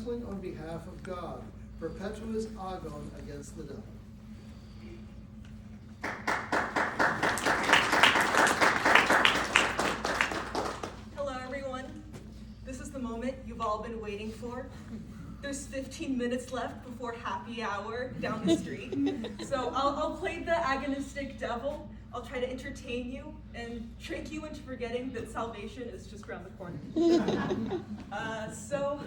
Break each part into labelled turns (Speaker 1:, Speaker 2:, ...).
Speaker 1: On behalf of God, Perpetua's Agon against the devil.
Speaker 2: Hello everyone. This is the moment you've all been waiting for. There's 15 minutes left before happy hour down the street. So I'll play the agonistic devil. I'll try to entertain you and trick you into forgetting that salvation is just around the corner. So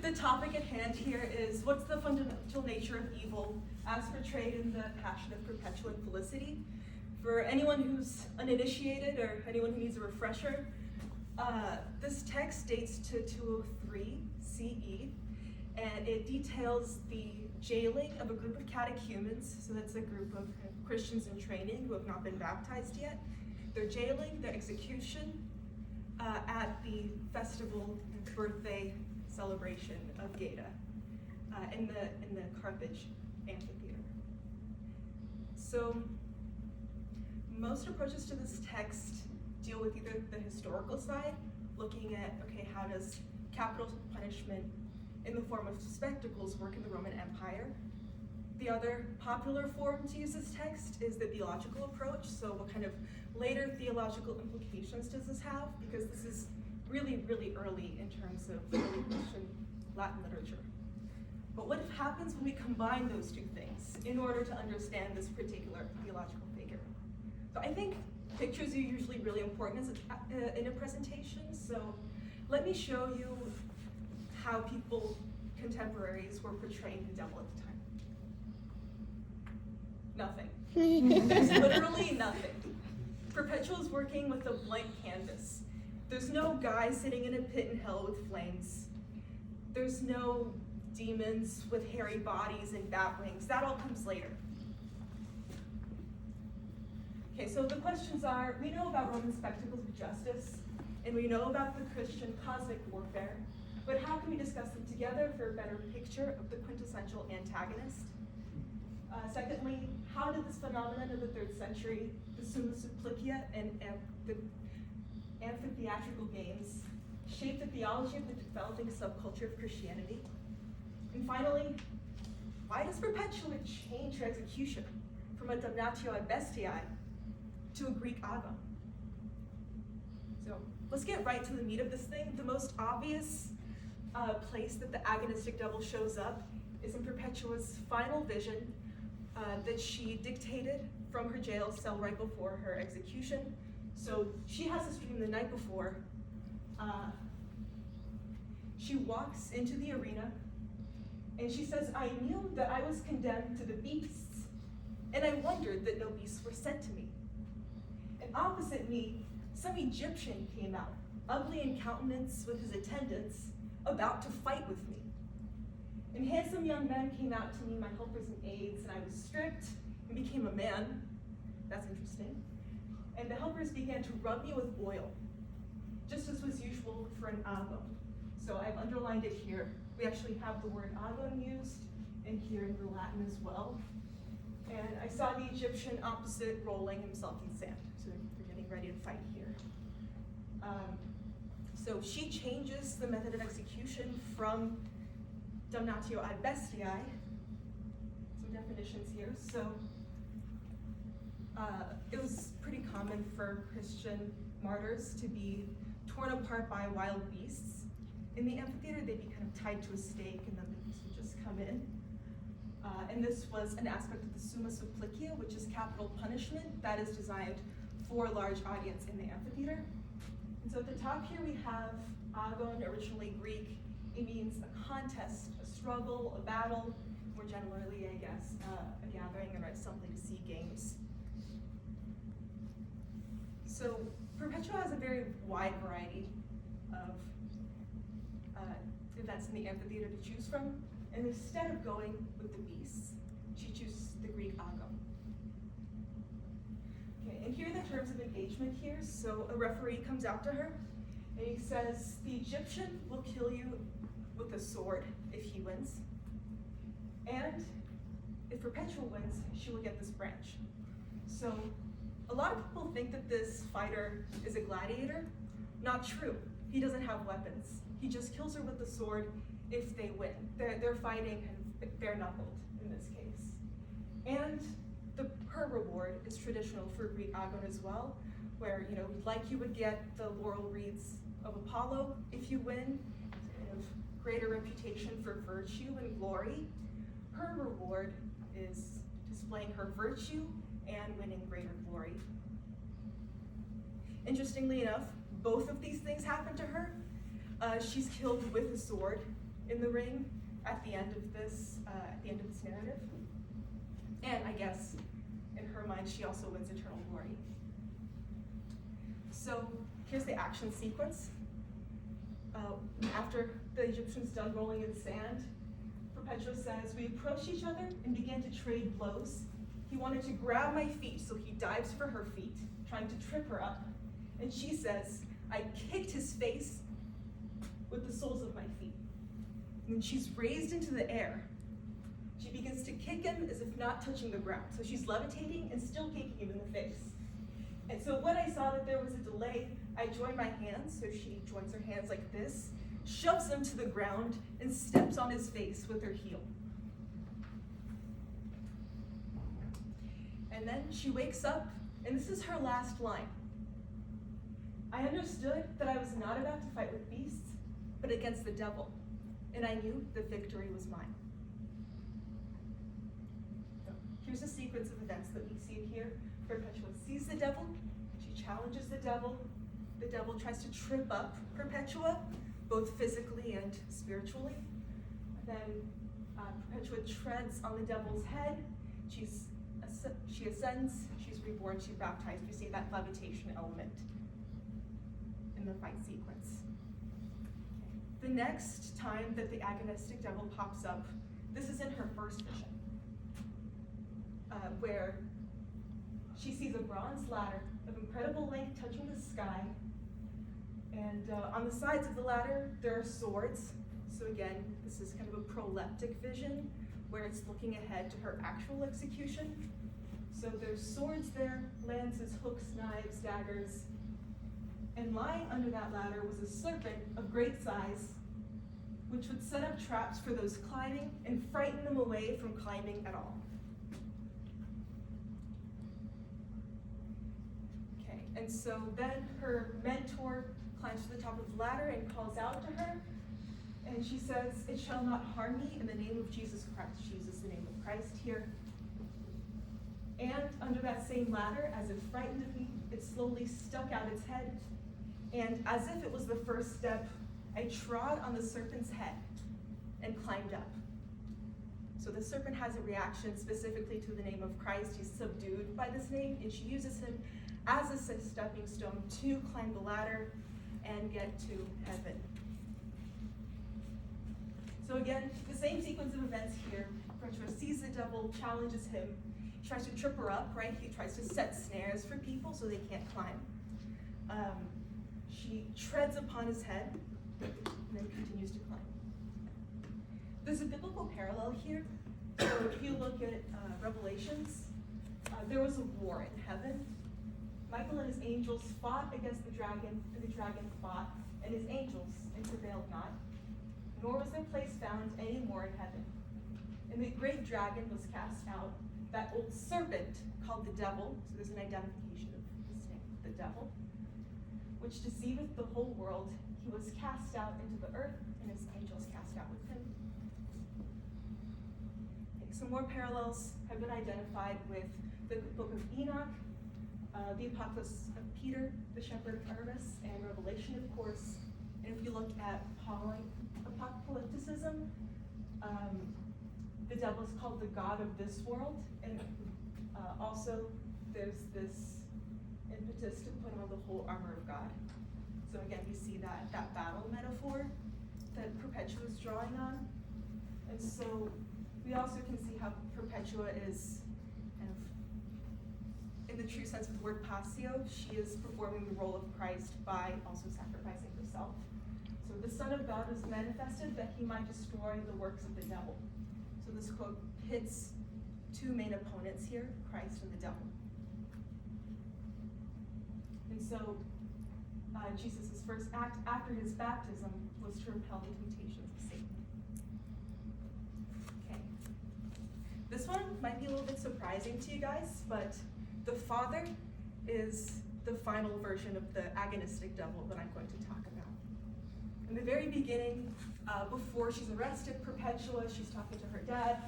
Speaker 2: the topic at hand here is, what's the fundamental nature of evil as portrayed in the Passion of Perpetua and Felicity? For anyone who's uninitiated or anyone who needs a refresher, this text dates to 203 CE, and it details the jailing of a group of catechumens. So that's a group of Christians in training who have not been baptized yet. Their jailing, their execution at the festival birthday celebration of Geta in the Carthage amphitheater. So most approaches to this text deal with either the historical side, looking at, okay, how does capital punishment in the form of spectacles work in the Roman Empire? The other popular form to use this text is the theological approach. So what kind of later theological implications does this have? Because this is really, really early in terms of early Christian Latin literature. But what happens when we combine those two things in order to understand this particular theological figure? So I think pictures are usually really important in a presentation. So let me show you how people, contemporaries, were portraying the devil at the time. Nothing. There's literally nothing. Perpetua is working with a blank canvas. There's no guy sitting in a pit in hell with flames. There's no demons with hairy bodies and bat wings. That all comes later. Okay, so the questions are, we know about Roman spectacles of justice, and we know about the Christian cosmic warfare, but how can we discuss them together for a better picture of the quintessential antagonist? Secondly, how did this phenomenon of the 3rd century, the Summa Supplicia and the amphitheatrical games, shape the theology of the developing subculture of Christianity? And finally, why does Perpetua change her execution from a damnatio ad bestiae to a Greek agon? So let's get right to the meat of this thing. The most obvious place that the agonistic devil shows up is in Perpetua's final vision that she dictated from her jail cell right before her execution. So she has this dream the night before. She walks into the arena and she says, "I knew that I was condemned to the beasts, and I wondered that no beasts were sent to me. And opposite me, some Egyptian came out, ugly in countenance with his attendants, about to fight with me. And handsome young men came out to me, my helpers and aides, and I was stripped and became a man." That's interesting. "And the helpers began to rub me with oil, just as was usual for an agon." So I've underlined it here. We actually have the word agon used in here in the Latin as well. And I saw the Egyptian opposite rolling himself in sand. So they're getting ready to fight here. So she changes the method of execution from damnatio ad bestiae. Some definitions here. So it was pretty common for Christian martyrs to be torn apart by wild beasts. In the amphitheater, they'd be kind of tied to a stake, and then the beast would just come in. And this was an aspect of the Summa Supplicia, which is capital punishment that is designed for a large audience in the amphitheater. And so at the top here we have agon, originally Greek. It means a contest, a struggle, a battle, more generally, I guess, a gathering or assembly to see games. So Perpetua has a very wide variety of events in the amphitheater to choose from, and instead of going with the beasts, she chooses the Greek agon. Okay, and here are the terms of engagement here. So a referee comes out to her, and he says, "The Egyptian will kill you with a sword if he wins, and if Perpetua wins, she will get this branch." So a lot of people think that this fighter is a gladiator. Not true. He doesn't have weapons. He just kills her with the sword if they win. They're fighting and bare knuckled in this case. And her reward is traditional for Greek agon as well, where like you would get the laurel wreaths of Apollo if you win, kind of greater reputation for virtue and glory. Her reward is displaying her virtue and winning greater glory. Interestingly enough, both of these things happen to her. She's killed with a sword in the ring at the end of this narrative. And I guess in her mind, she also wins eternal glory. So here's the action sequence. After the Egyptian's done rolling in the sand, Perpetua says, "We approached each other and began to trade blows. He wanted to grab my feet, so he dives for her feet, trying to trip her up. And she says, I kicked his face with the soles of my feet." And she's raised into the air. She begins to kick him as if not touching the ground. So she's levitating and still kicking him in the face. And so when I saw that there was a delay, I joined my hands. So she joins her hands like this, shoves him to the ground, and steps on his face with her heel. And then she wakes up, and this is her last line. "I understood that I was not about to fight with beasts, but against the devil, and I knew the victory was mine." So here's a sequence of events that we see here. Perpetua sees the devil, she challenges the devil tries to trip up Perpetua, both physically and spiritually. And then Perpetua treads on the devil's head, she ascends, she's reborn, she's baptized. We see that levitation element in the fight sequence. The next time that the agonistic devil pops up, this is in her first vision, where she sees a bronze ladder of incredible length touching the sky, and on the sides of the ladder there are swords. So again, this is kind of a proleptic vision where it's looking ahead to her actual execution. So there's swords there, lances, hooks, knives, daggers, and lying under that ladder was a serpent of great size, which would set up traps for those climbing and frighten them away from climbing at all. Okay, and so then her mentor climbs to the top of the ladder and calls out to her, and she says, "It shall not harm me in the name of Jesus Christ." She uses the name of Christ here. And under that same ladder, as if frightened of me, it slowly stuck out its head, and as if it was the first step, I trod on the serpent's head and climbed up. So the serpent has a reaction specifically to the name of Christ. He's subdued by this name, and she uses him as a stepping stone to climb the ladder and get to heaven. So again, the same sequence of events here. Perpetua sees the devil, challenges him, tries to trip her up, right? He tries to set snares for people so they can't climb. She treads upon his head and then continues to climb. There's a biblical parallel here. So if you look at Revelations, there was a war in heaven. Michael and his angels fought against the dragon, and the dragon fought, and his angels, and prevailed not. Nor was their place found any more in heaven. And the great dragon was cast out, that old serpent called the devil, so there's an identification of his name, the devil, which deceiveth the whole world. He was cast out into the earth, and his angels cast out with him. Okay, some more parallels have been identified with the book of Enoch, the Apocalypse of Peter, the Shepherd of Hermas, and Revelation, of course. And if you look at apocalypticism, the devil is called the god of this world, and also there's this impetus to put on the whole armor of God. So again, you see that battle metaphor that Perpetua is drawing on. And so we also can see how Perpetua is kind of, in the true sense of the word passio, she is performing the role of Christ by also sacrificing herself. So the Son of God was manifested that he might destroy the works of the devil. So this quote pits two main opponents here, Christ and the devil. And so Jesus' first act after his baptism was to repel the temptations of Satan. might be a little bit surprising to you guys, but the Father is the final version of the agonistic devil that I'm going to talk about. In the very beginning, before she's arrested, Perpetua, she's talking to her dad,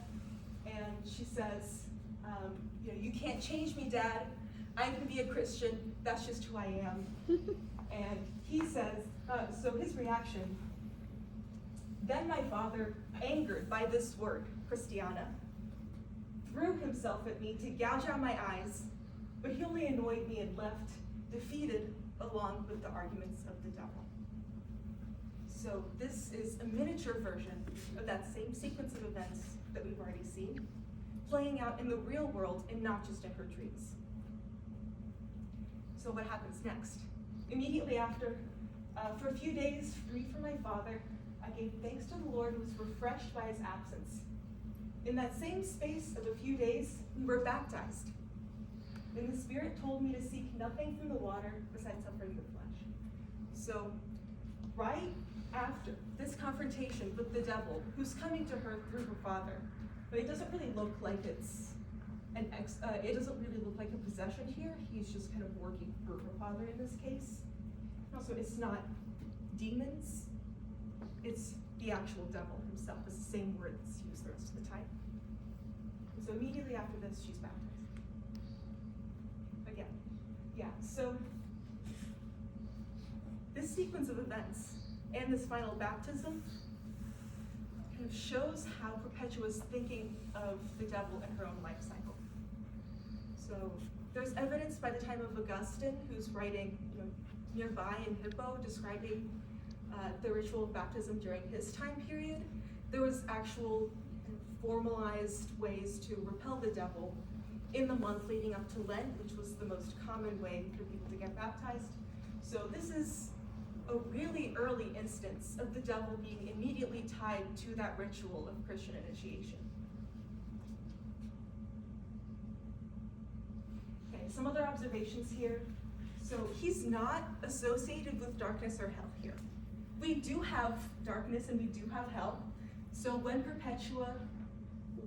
Speaker 2: and she says, you can't change me, Dad. I'm going to be a Christian. That's just who I am. And he says, so his reaction, then my father, angered by this word, Christiana, threw himself at me to gouge out my eyes, but he only annoyed me and left, defeated along with the arguments of the devil. So this is a miniature version of that same sequence of events that we've already seen, playing out in the real world and not just in her dreams. So what happens next? Immediately after, for a few days, free from my father, I gave thanks to the Lord and was refreshed by his absence. In that same space of a few days, we were baptized. And the Spirit told me to seek nothing from the water besides suffering the flesh. So, right after this confrontation with the devil, who's coming to her through her father, but it doesn't really look like it's it doesn't really look like a possession here. He's just kind of working for her father in this case. Also, it's not demons, it's the actual devil himself. It's the same word that's used the rest of the time. And so immediately after this, she's baptized. Again, yeah, so this sequence of events and this final baptism kind of shows how Perpetua is thinking of the devil in her own life cycle. So there's evidence by the time of Augustine, who's writing nearby in Hippo, describing the ritual of baptism during his time period. There was actual formalized ways to repel the devil in the month leading up to Lent, which was the most common way for people to get baptized. So this is a really early instance of the devil being immediately tied to that ritual of Christian initiation. Okay, some other observations here. So he's not associated with darkness or hell here. We do have darkness and we do have hell. So when Perpetua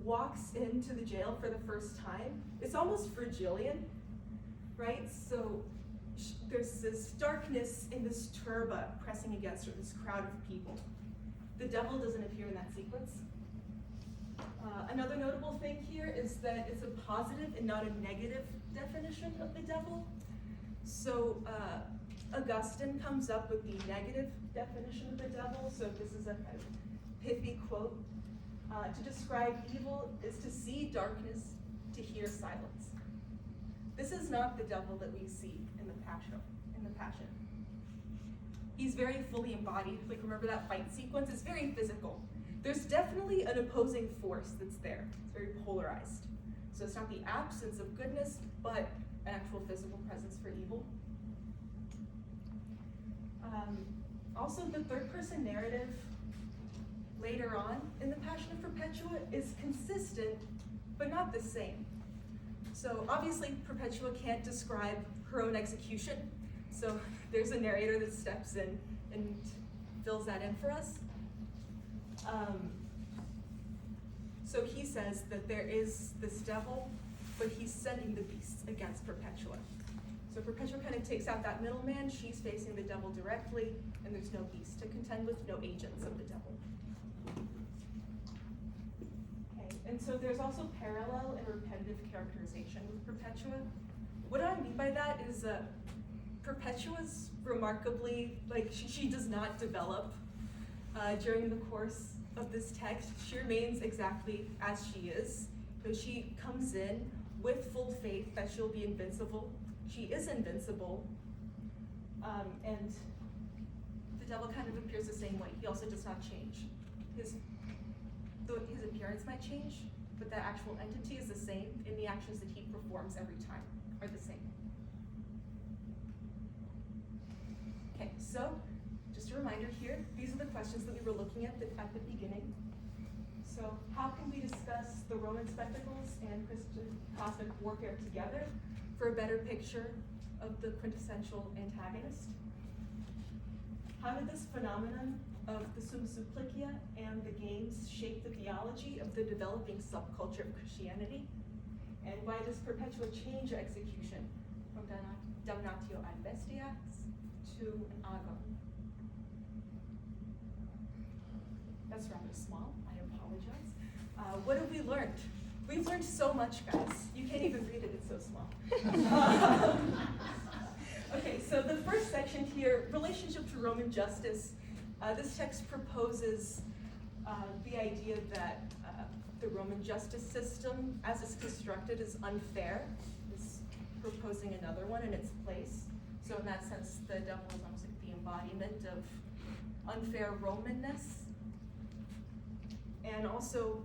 Speaker 2: walks into the jail for the first time, it's almost Virgilian, right? So there's this darkness in this turba pressing against her, this crowd of people. The devil doesn't appear in that sequence. Another notable thing here is that it's a positive and not a negative definition of the devil. So Augustine comes up with the negative definition of the devil. So this is a kind of pithy quote. To describe evil is to see darkness, to hear silence. This is not the devil that we see in the Passion. He's very fully embodied. Like, remember that fight sequence? It's very physical. There's definitely an opposing force that's there. It's very polarized. So it's not the absence of goodness, but an actual physical presence for evil. Also, the third-person narrative later on in the Passion of Perpetua is consistent, but not the same. So obviously, Perpetua can't describe her own execution. So there's a narrator that steps in and fills that in for us. So he says that there is this devil, but he's sending the beasts against Perpetua. So Perpetua kind of takes out that middleman. She's facing the devil directly, and there's no beasts to contend with, no agents of the devil. Okay, and so there's also parallel and repetitive characterization with Perpetua. What I mean by that is Perpetua's remarkably, she does not develop during the course of this text. She remains exactly as she is. So she comes in with full faith that she'll be invincible. She is invincible. And the devil kind of appears the same way. He also does not change. His appearance might change, but the actual entity is the same, and the actions that he performs every time are the same. Okay, so just a reminder here, these are the questions that we were looking at the beginning. So how can we discuss the Roman spectacles and Christian cosmic warfare together for a better picture of the quintessential antagonist? How did this phenomenon of the Summa Simplicia and the games shaped the theology of the developing subculture of Christianity, and why this Perpetua change execution from damnatio ad bestias to an agon. That's rather small, I apologize. What have we learned? We've learned so much, guys. You can't even read it, it's so small. Okay, so the first section here, relationship to Roman justice. This text proposes the idea that the Roman justice system, as it's constructed, is unfair. It's proposing another one in its place. So in that sense, the devil is almost like the embodiment of unfair Romanness. And also,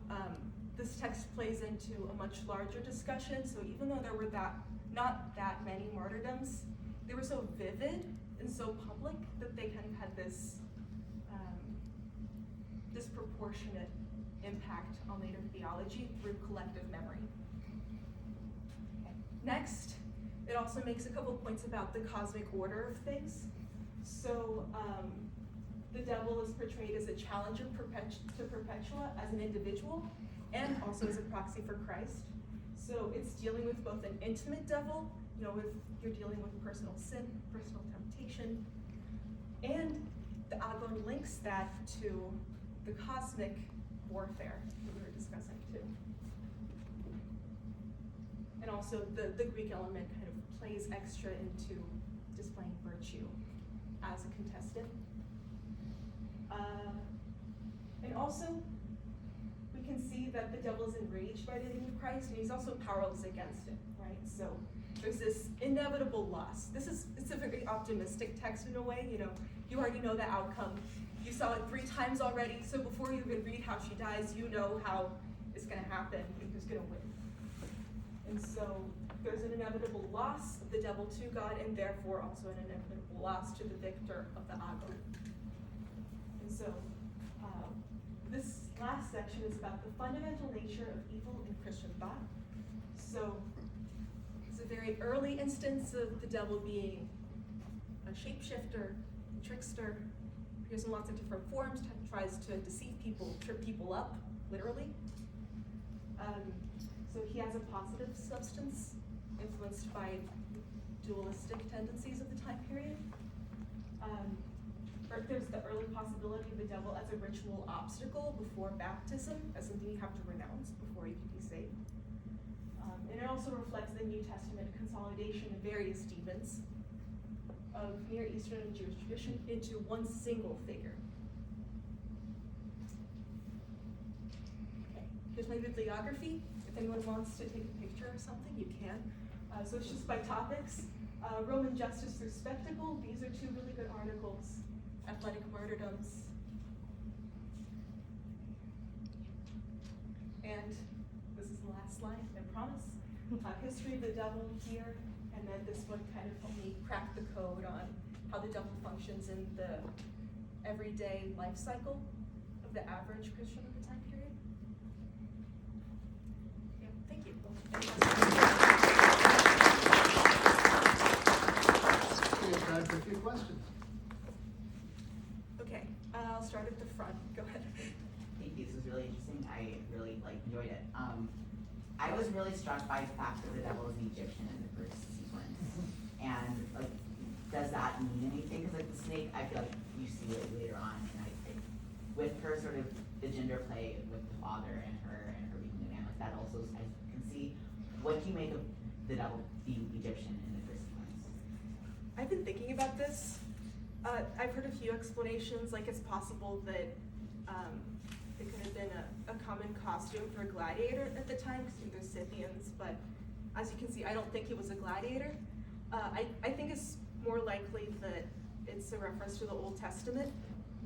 Speaker 2: this text plays into a much larger discussion. So even though there were not that many martyrdoms, they were so vivid and so public that they kind of had this disproportionate impact on later theology through collective memory. Okay. Next, it also makes a couple points about the cosmic order of things. So the devil is portrayed as a challenger to Perpetua as an individual and also as a proxy for Christ. So it's dealing with both an intimate devil, if you're dealing with personal sin, personal temptation, and the agon links that to the cosmic warfare that we were discussing too. And also the Greek element kind of plays extra into displaying virtue as a contestant. And also, we can see that the devil is enraged by the name of Christ, and he's also powerless against it, right? So there's this inevitable loss. It's a very optimistic text in a way, you already know the outcome. You saw it 3 times already, so before you even read how she dies, you know how it's gonna happen and who's gonna win. And so there's an inevitable loss of the devil to God, and therefore also an inevitable loss to the victor of the agon. And so this last section is about the fundamental nature of evil in Christian thought. So it's a very early instance of the devil being a shapeshifter, a trickster, appears in lots of different forms, tries to deceive people, trip people up, literally. So he has a positive substance influenced by dualistic tendencies of the time period. There's the early possibility of the devil as a ritual obstacle before baptism, as something you have to renounce before you can be saved. And it also reflects the New Testament consolidation of various demons of Near Eastern and Jewish tradition into one single figure. Okay, here's my bibliography. If anyone wants to take a picture or something, you can. So it's just by topics. Roman Justice Through Spectacle. These are 2 really good articles. Athletic Martyrdoms. And this is the last slide, I promise. History of the Devil here, and then this one kind of helped me crack the code on how the devil functions in the everyday life cycle of the average Christian of the time period. Yeah, thank you.
Speaker 1: We have time for a few questions.
Speaker 2: Okay, I'll start at the front. Go ahead.
Speaker 3: Thank you. This was really interesting. I really enjoyed it. I was really struck by the fact that the devil is an Egyptian in the first sequence. And does that mean anything? Because the snake, I feel like you see it later on, and with her sort of the gender play with the father and her being the man, that also I can see. What do you make of the devil being Egyptian in the first sequence?
Speaker 2: I've been thinking about this. I've heard a few explanations, like it's possible that it could have been a common costume for a gladiator at the time, because they're Scythians, but as you can see, I don't think he was a gladiator. I think it's more likely that it's a reference to the Old Testament.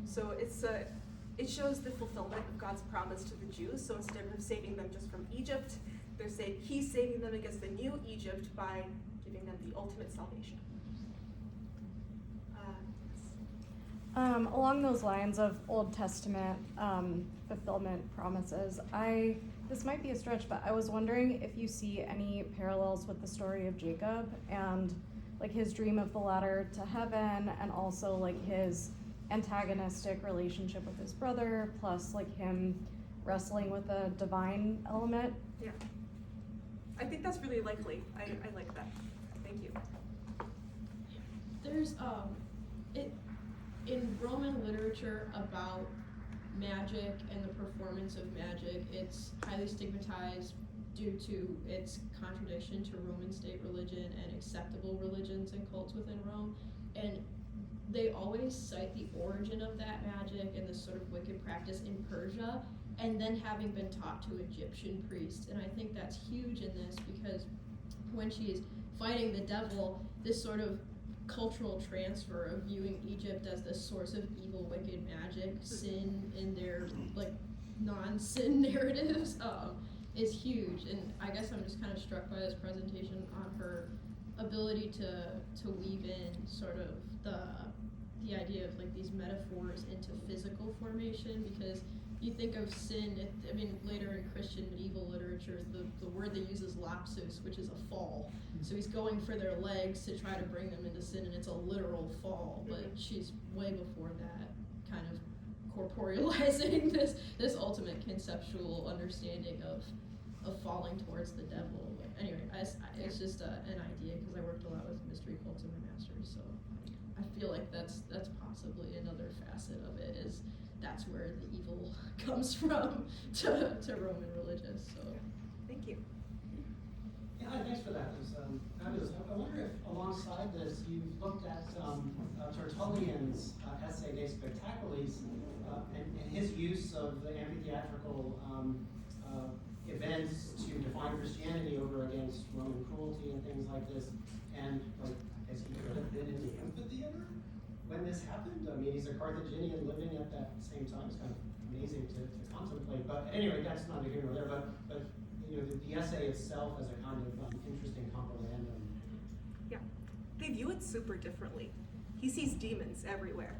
Speaker 2: So it shows the fulfillment of God's promise to the Jews. So instead of saving them just from Egypt, he's saving them against the new Egypt by giving them the ultimate salvation.
Speaker 4: Along those lines of Old Testament fulfillment promises, this might be a stretch, but I was wondering if you see any parallels with the story of Jacob and his dream of the ladder to heaven, and also his antagonistic relationship with his brother, plus like him wrestling with a divine element.
Speaker 2: Yeah. I think that's really likely. I like that. Thank you.
Speaker 5: There's it in Roman literature about magic and the performance of magic, it's highly stigmatized due to its contradiction to Roman state religion and acceptable religions and cults within Rome. And they always cite the origin of that magic and this sort of wicked practice in Persia, and then having been taught to Egyptian priests. And I think that's huge in this, because when she's fighting the devil, this sort of cultural transfer of viewing Egypt as the source of evil, wicked magic, sin in their like non-sin narratives, is huge. And I guess I'm just kind of struck by this presentation on her ability to weave in sort of the idea of like these metaphors into physical formation, because you think of sin, I mean, later in Christian medieval literature, the word they use is lapsus, which is a fall. So he's going for their legs to try to bring them into sin, and it's a literal fall, but she's way before that, kind of corporealizing this ultimate conceptual understanding of falling towards the devil. But anyway, it's just an idea, because I worked a lot with mystery cults in my master's, so I feel like that's possibly another facet of it, is that's where the evil comes from to Roman religious. So
Speaker 2: Thank you.
Speaker 6: Yeah, hi, thanks for that. It was fabulous. I wonder if alongside this you've looked at Tertullian's essay De Spectaculis and his use of the amphitheatrical events to define Christianity over against Roman cruelty and things like this. And like, has he could have been in the amphitheater when this happened? I mean, he's a Carthaginian living at that same time. It's kind of amazing to contemplate. But anyway, that's not here nor there. But you know, the essay itself as a kind of interesting comparandum.
Speaker 2: Yeah. They view it super differently. He sees demons everywhere.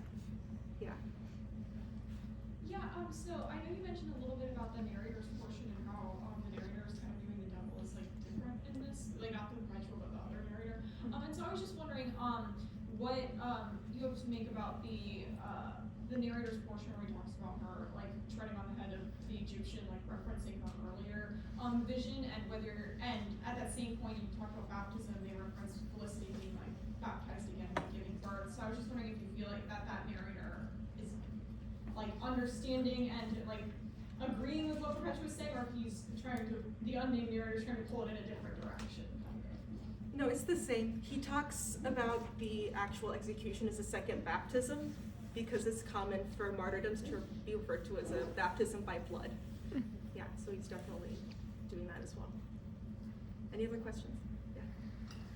Speaker 2: Yeah.
Speaker 7: Yeah, so I know you mentioned a little bit about the narrator's portion and how the narrator is kind of viewing the devil is like different in this, like not the Perpetua but the other narrator. And so I was just wondering what you have to make about the narrator's portion where he talks about her like treading on the head of the Egyptian, like referencing her earlier vision, and at that same point you talked about baptism, they referenced Felicity being like baptized again and giving birth. So I was just wondering if you feel like that narrator is like understanding and like agreeing with what Perpetua is saying, or if the unnamed narrator is trying to pull it in a different direction.
Speaker 2: No, it's the same. He talks about the actual execution as a second baptism, because it's common for martyrdoms to be referred to as a baptism by blood. Yeah, so he's definitely doing that as well. Any other questions? Yeah.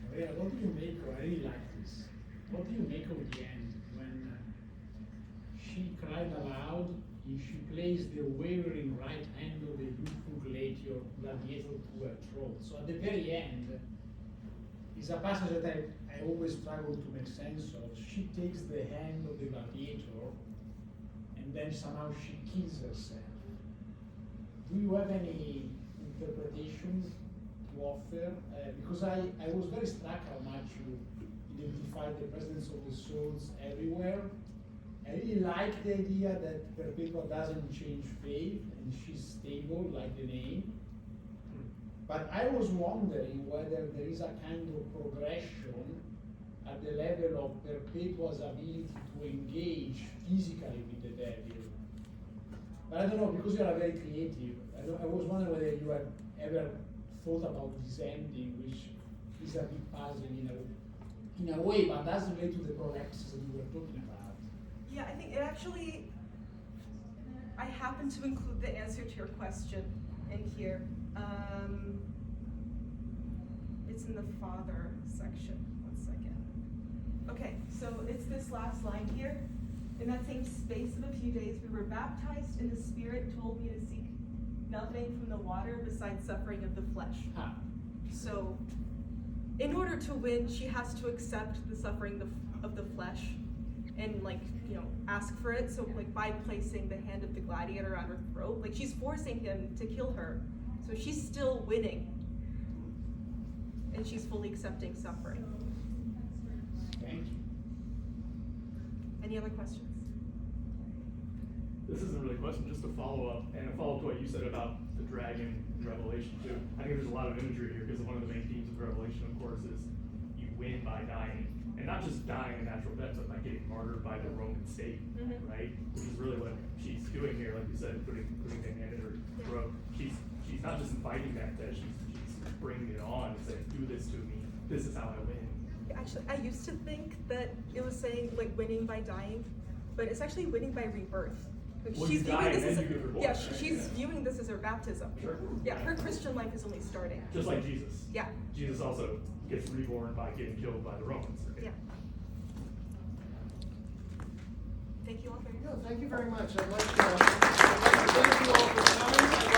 Speaker 8: Maria, what do you make of, I really like this, what do you make of the end when she cried aloud and she placed the wavering right hand of the youthful gladiator to her throat? So at the very end, it's a passage that I always struggle to make sense of. She takes the hand of the gladiator and then somehow she kills herself. Do you have any interpretation to offer? Because I was very struck how much you identified the presence of the souls everywhere. I really like the idea that Perpetua doesn't change faith and she's stable like the name. But I was wondering whether there is a kind of progression at the level of Perpetua's ability to engage physically with the devil. But I don't know, because you are very creative, I was wondering whether you have ever thought about this ending, which is a bit puzzling in a way, but does relate to the prolepsis that you were talking about.
Speaker 2: Yeah, I think it actually, I happen to include the answer to your question in here. It's in the father section. 1 second. Okay, so it's this last line here. In that same space of a few days, we were baptized, and the Spirit told me to seek nothing from the water besides suffering of the flesh.
Speaker 8: Huh.
Speaker 2: So, in order to win, she has to accept the suffering of the flesh, and ask for it. So by placing the hand of the gladiator on her throat, she's forcing him to kill her. So she's still winning, and she's fully accepting suffering.
Speaker 8: Thank you.
Speaker 2: Any other questions?
Speaker 9: This isn't really a question, just a follow-up, and a follow-up to what you said about the dragon in Revelation too. I think there's a lot of imagery here, because one of the main themes of Revelation, of course, is you win by dying. And not just dying a natural death, but by getting martyred by the Roman state, right? Which is really what she's doing here, like you said, putting the hand in her throat. She's not just inviting that death, she's bringing it on and saying, do this to me, this is how I win.
Speaker 2: Actually, I used to think that it was saying like winning by dying, but it's actually winning by rebirth. Like,
Speaker 9: Well,
Speaker 2: she's
Speaker 9: you die
Speaker 2: viewing this
Speaker 9: and
Speaker 2: as
Speaker 9: then you get reborn,
Speaker 2: yeah,
Speaker 9: right?
Speaker 2: she's
Speaker 9: Yeah.
Speaker 2: viewing this as her baptism.
Speaker 9: Sure.
Speaker 2: Yeah, her Christian life is only starting.
Speaker 9: Just like Jesus.
Speaker 2: Yeah.
Speaker 9: Jesus also gets reborn by getting killed by the Romans. Right?
Speaker 2: Yeah. Thank you all very much.
Speaker 1: No, thank you very much. I'd like to thank you all for coming. I'd like